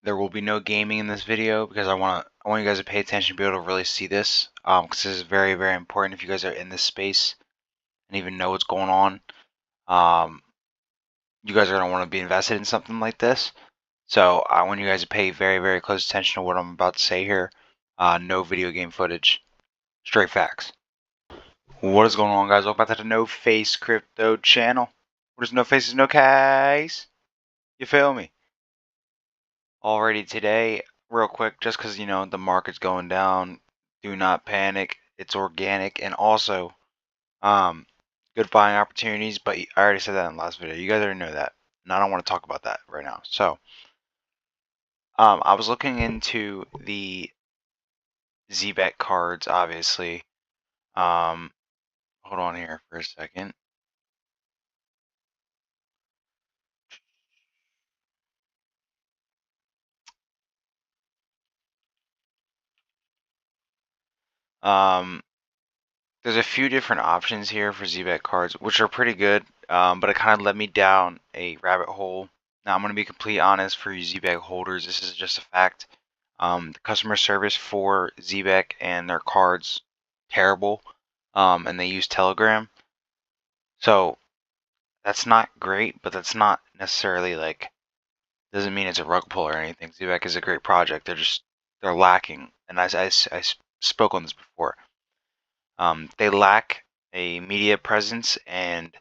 There will be no gaming in this video because I want you guys to pay attention to be able to really see this, because this is very, very important if you guys are in this space and even know what's going on. You guys are going to want to be invested in something like this. So I want you guys to pay very, very close attention to what I'm about to say here. No video game footage, straight facts. What is going on, guys? Welcome back to the NoFaceCrypto channel. What is no faces, no case? You feel me? Already today, real quick, just because the market's going down, do not panic. It's organic, and also good buying opportunities. But I already said that in the last video. You guys already know that, and I don't want to talk about that right now. So I was looking into the ZBet cards, obviously. Hold on here for a second. There's a few different options here for ZBet cards, which are pretty good, but it kind of led me down a rabbit hole. Now, I'm going to be completely honest for you ZBet holders. This is just a fact. The customer service for ZBet and their cards, terrible, and they use Telegram. So that's not great, but that's not necessarily doesn't mean it's a rug pull or anything. ZBet is a great project. They're lacking, and I spoke on this before. They lack a media presence and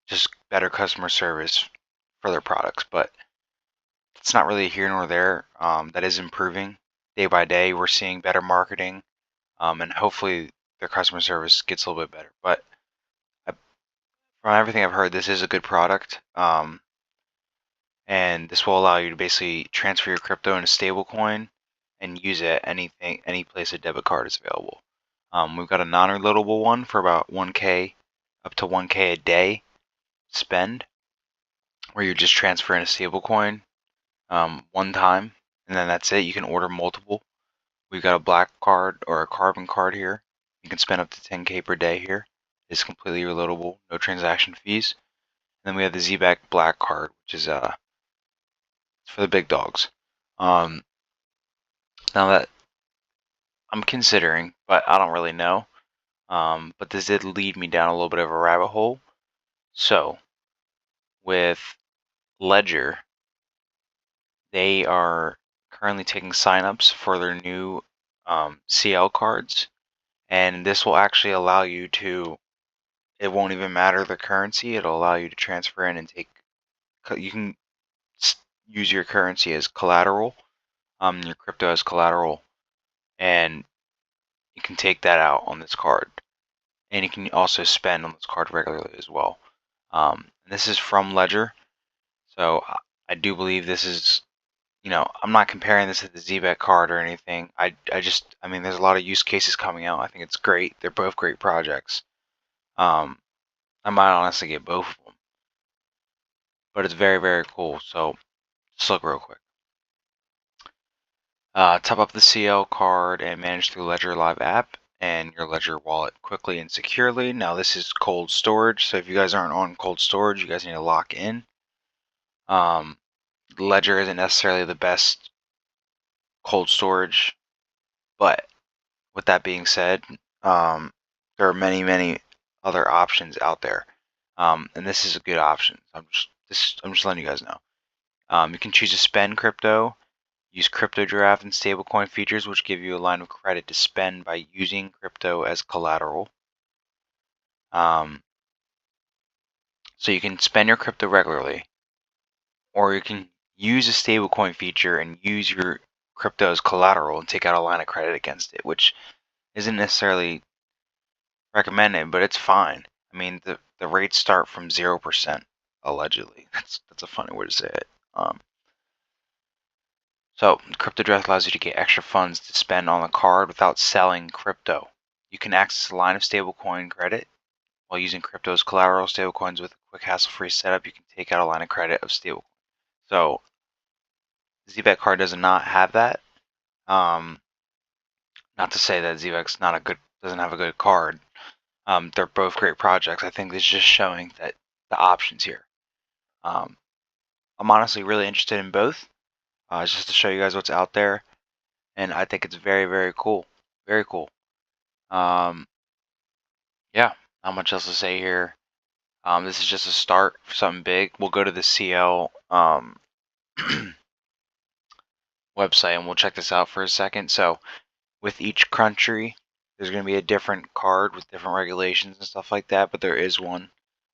just better customer service for their products, but it's not really here nor there. That is improving day by day. We're seeing better marketing, and hopefully their customer service gets a little bit better. But from everything I've heard, this is a good product, and this will allow you to basically transfer your crypto into stablecoin and use it at any place a debit card is available. We've got a non-reloadable one for about 1K, up to 1K a day spend, where you just transfer in a stablecoin one time, and then that's it. You can order multiple. We've got a black card or a carbon card here. You can spend up to 10K per day here. It's completely reloadable, no transaction fees. And then we have the ZBack black card, which is for the big dogs. Now that I'm considering, but I don't really know. But this did lead me down a little bit of a rabbit hole. So with Ledger, they are currently taking signups for their new CL cards, and this will actually allow you to, it won't even matter the currency, it'll allow you to transfer in and take, you can use your currency as collateral, your crypto as collateral, and you can take that out on this card, and you can also spend on this card regularly as well. This is from Ledger, so I do believe this is, I'm not comparing this to the ZBet card or anything. I mean, there's a lot of use cases coming out. I think it's great. They're both great projects. I might honestly get both of them, but it's very, very cool. So just look real quick. Top up the CL card and manage through Ledger Live app and your Ledger wallet quickly and securely. Now this is cold storage, so if you guys aren't on cold storage, you guys need to lock in. Ledger isn't necessarily the best cold storage, but with that being said, there are many, many other options out there, and this is a good option. I'm just letting you guys know. You can choose to spend crypto, use crypto draft and stablecoin features, which give you a line of credit to spend by using crypto as collateral. So you can spend your crypto regularly, or you can use a stablecoin feature and use your crypto as collateral and take out a line of credit against it, which isn't necessarily recommended, but it's fine. I mean, the rates start from 0%, allegedly. That's a funny way to say it. So crypto draft allows you to get extra funds to spend on the card without selling crypto. You can access a line of stablecoin credit while using crypto as collateral. Stablecoins with a quick hassle-free setup, you can take out a line of credit of stablecoin. So ZBet card does not have that. Not to say that ZBet's doesn't have a good card. They're both great projects. I think it's just showing that the options here. I'm honestly really interested in both, just to show you guys what's out there, and I think it's very, very cool. Very cool. Um, yeah, not much else to say here. This is just a start for something big. We'll go to the CL website and we'll check this out for a second. So with each country, there's going to be a different card with different regulations and stuff like that, but there is one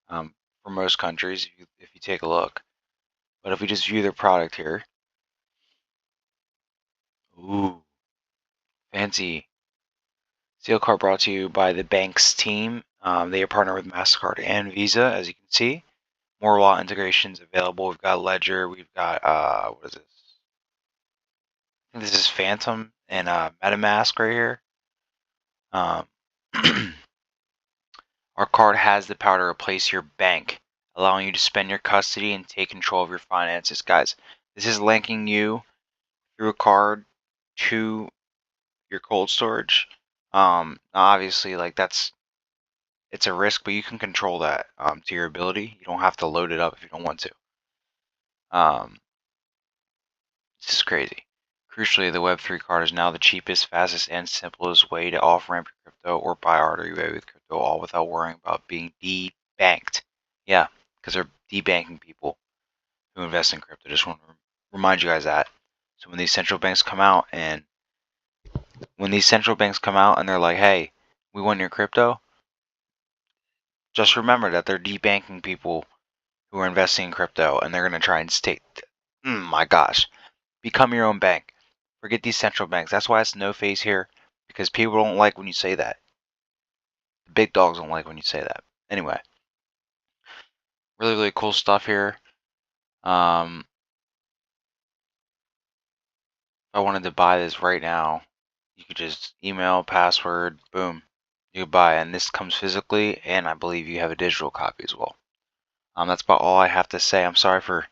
for most countries if you take a look. But if we just view their product here, ooh, fancy. Seal card brought to you by the bank's team. They are partnered with MasterCard and Visa, as you can see. More wallet integrations available. We've got Ledger. We've got, what is this? I think this is Phantom and MetaMask right here. Our card has the power to replace your bank, allowing you to spend your custody and take control of your finances. Guys, this is linking you through a card to your cold storage. Obviously, like it's a risk, but you can control that to your ability. You don't have to load it up if you don't want to. This is crazy. Crucially, the Web3 card is now the cheapest, fastest, and simplest way to off-ramp your crypto or buy RWA with crypto, all without worrying about being debanked. Yeah, because they're debanking people who invest in crypto. Just want to remind you guys that. So when these central banks come out and they're like, "Hey, we want your crypto," just remember that they're debanking people who are investing in crypto, and they're going to try and state, my gosh, become your own bank. Forget these central banks. That's why it's no face here, because people don't like when you say that. The big dogs don't like when you say that. Anyway, really, really cool stuff here. If I wanted to buy this right now, you could just email, password, boom, you could buy it. And this comes physically, and I believe you have a digital copy as well. That's about all I have to say. I'm sorry for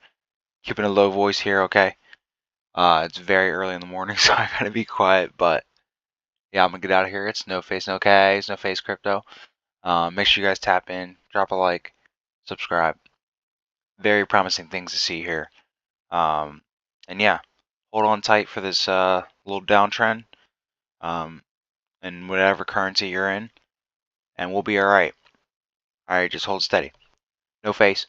keeping a low voice here, okay? It's very early in the morning, so I gotta be quiet, but yeah, I'm gonna get out of here. It's no face, no K, it's NoFaceCrypto. Make sure you guys tap in, drop a like, subscribe. Very promising things to see here. Um, and yeah, hold on tight for this little downtrend in whatever currency you're in, and we'll be all right. All right, just hold steady. No face.